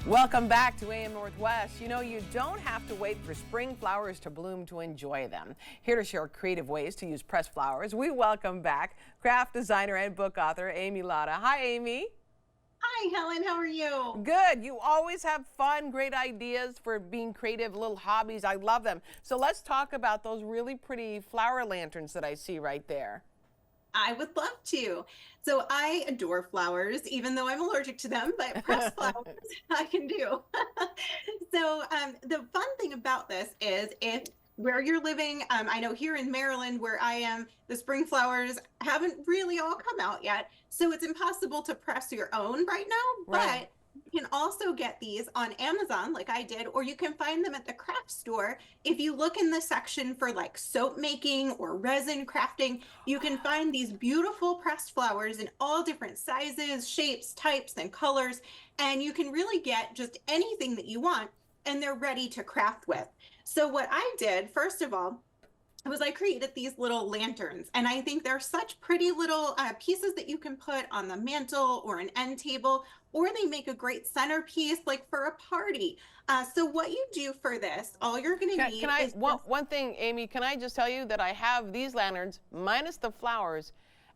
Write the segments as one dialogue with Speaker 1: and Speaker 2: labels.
Speaker 1: Welcome back to AM Northwest. You know, you don't have to wait for spring flowers to bloom to enjoy them. Here to share creative ways to use pressed flowers, we welcome back craft designer and book author Amy Latta. Hi, Amy.
Speaker 2: Hi, Helen. How are you?
Speaker 1: Good. You always have fun, great ideas for being creative, little hobbies. I love them. So let's talk about those really pretty flower lanterns that I see right there.
Speaker 2: I would love to. So I adore flowers, even though I'm allergic to them, but pressed flowers I can do. The fun thing about this is if where you're living, I know here in Maryland where I am, the spring flowers haven't really all come out yet. So it's impossible to press your own right now,
Speaker 1: Right.
Speaker 2: but you can also get these on Amazon like I did, or you can find them at the craft store. If you look in the section for like soap making or resin crafting, you can find these beautiful pressed flowers in all different sizes, shapes, types, and colors. And you can really get just anything that you want, and they're ready to craft with. So, what I did, first of all, was I created these little lanterns, and I think they're such pretty little pieces that you can put on the mantle or an end table, or they make a great centerpiece like for a party. So what you do for this, all you're going to
Speaker 1: Can
Speaker 2: need
Speaker 1: I,
Speaker 2: is
Speaker 1: one thing, Amy, can I just tell you that I have these lanterns minus the flowers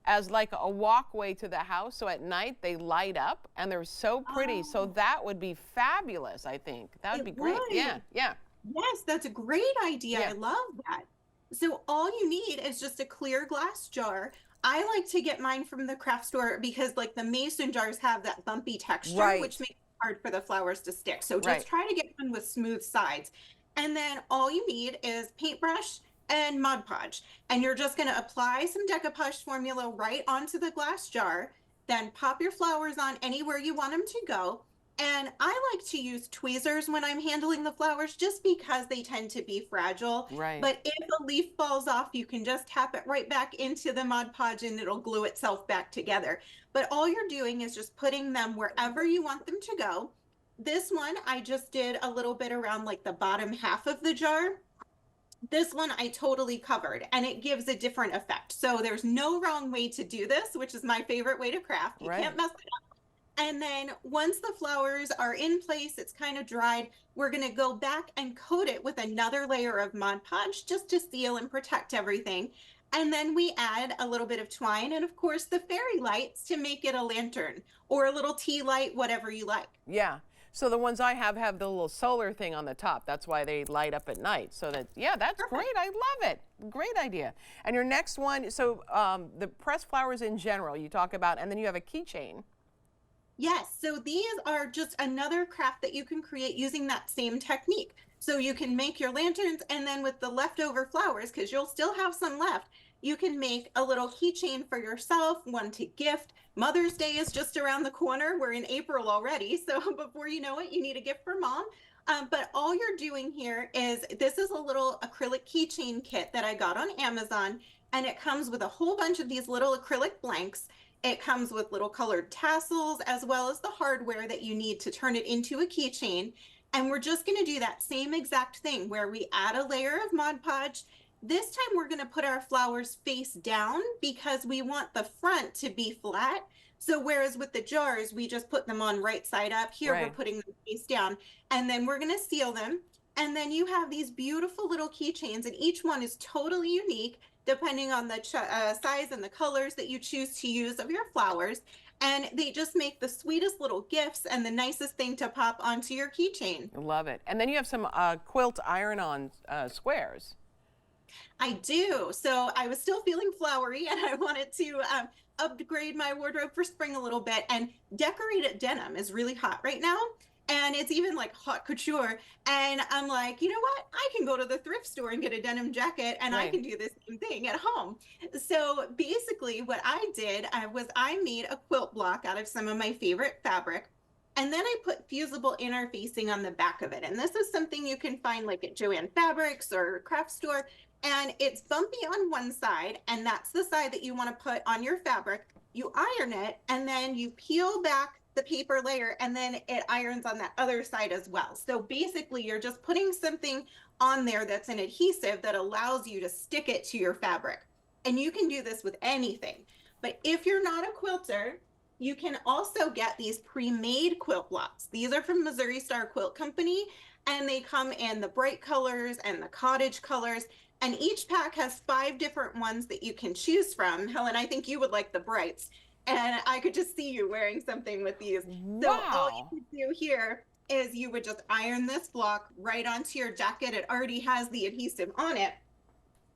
Speaker 1: as like a walkway to the house. So at night they light up and they're so pretty. So
Speaker 2: oh,
Speaker 1: that would be fabulous, I think. That would
Speaker 2: it
Speaker 1: be great. Yeah,
Speaker 2: would.
Speaker 1: yeah,
Speaker 2: Yes, that's a great idea.
Speaker 1: yeah.
Speaker 2: I love that. So all you need is just a clear glass jar. I like to get mine from the craft store because like the mason jars have that bumpy texture, which
Speaker 1: Right,
Speaker 2: makes it hard for the flowers to stick. So just
Speaker 1: right.
Speaker 2: try to get one with smooth sides. And then all you need is paintbrush and Mod Podge. And you're just going to apply some decoupage formula right onto the glass jar. Then pop your flowers on anywhere you want them to go. And I like to use tweezers when I'm handling the flowers just because they tend to be fragile.
Speaker 1: Right.
Speaker 2: But if a leaf falls off, you can just tap it right back into the Mod Podge and it'll glue itself back together. But all you're doing is just putting them wherever you want them to go. This one, I just did a little bit around like the bottom half of the jar. This one I totally covered and it gives a different effect. So there's no wrong way to do this, which is my favorite way to craft. You can't
Speaker 1: Right.
Speaker 2: mess it up. And then once the flowers are in place, it's kind of dried, we're going to go back and coat it with another layer of Mod Podge just to seal and protect everything. And then we add a little bit of twine and of course the fairy lights to make it a lantern or a little tea light, whatever you like.
Speaker 1: Yeah. So the ones I have the little solar thing on the top. That's why they light up at night. So that, yeah, that's great.
Speaker 2: Perfect.
Speaker 1: I love it. Great idea. And your next one, so the pressed flowers in general, you talk about, and then you have a keychain.
Speaker 2: Yes, so these are just another craft that you can create using that same technique. So you can make your lanterns and then with the leftover flowers, because you'll still have some left, you can make a little keychain for yourself, one to gift. Mother's Day is just around the corner. We're in April already. So before you know it, you need a gift for mom. But all you're doing here is this is a little acrylic keychain kit that I got on Amazon, and it comes with a whole bunch of these little acrylic blanks. It comes with little colored tassels as well as the hardware that you need to turn it into a keychain. And we're just going to do that same exact thing where we add a layer of Mod Podge. This time we're going to put our flowers face down because we want the front to be flat. So whereas with the jars, we just put them on right side up, here we're
Speaker 1: Right.
Speaker 2: putting them face down. And then we're going to seal them. And then you have these beautiful little keychains, and each one is totally unique depending on the size and the colors that you choose to use of your flowers. And they just make the sweetest little gifts and the nicest thing to pop onto your keychain.
Speaker 1: Love it. And then you have some quilt iron-on squares.
Speaker 2: I do. So I was still feeling flowery and I wanted to upgrade my wardrobe for spring a little bit. And decorated denim is really hot right now. And it's even like hot couture. And I'm like, you know what? I can go to the thrift store and get a denim jacket and I
Speaker 1: Right.
Speaker 2: can do the same thing at home. So basically, what I did was I made a quilt block out of some of my favorite fabric. And then I put fusible interfacing on the back of it. And this is something you can find like at Joann Fabrics or craft store. And it's bumpy on one side, and that's the side that you want to put on your fabric. You iron it, and then you peel back the paper layer, and then it irons on that other side as well. So basically, you're just putting something on there that's an adhesive that allows you to stick it to your fabric. And you can do this with anything. But if you're not a quilter, You can also get these pre-made quilt blocks. These are from Missouri Star Quilt Company, and they come in the bright colors and the cottage colors. And each pack has 5 different ones that you can choose from. Helen, I think you would like the brights. And I could just see you wearing something with these. So all you
Speaker 1: Wow.
Speaker 2: would do here is you would just iron this block right onto your jacket. It already has the adhesive on it.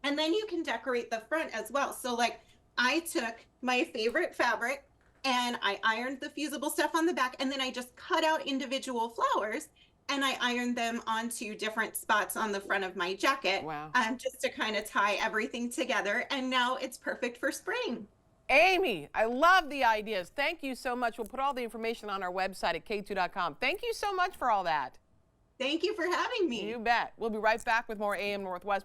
Speaker 2: And then you can decorate the front as well. So like I took my favorite fabric and I ironed the fusible stuff on the back, and then I just cut out individual flowers and I ironed them onto different spots on the front of my jacket,
Speaker 1: Wow.
Speaker 2: just to kind of tie everything together. And now it's perfect for spring.
Speaker 1: Amy, I love the ideas. Thank you so much. We'll put all the information on our website at k2.com. Thank you so much for all that.
Speaker 2: Thank you for having me.
Speaker 1: You bet. We'll be right back with more AM Northwest.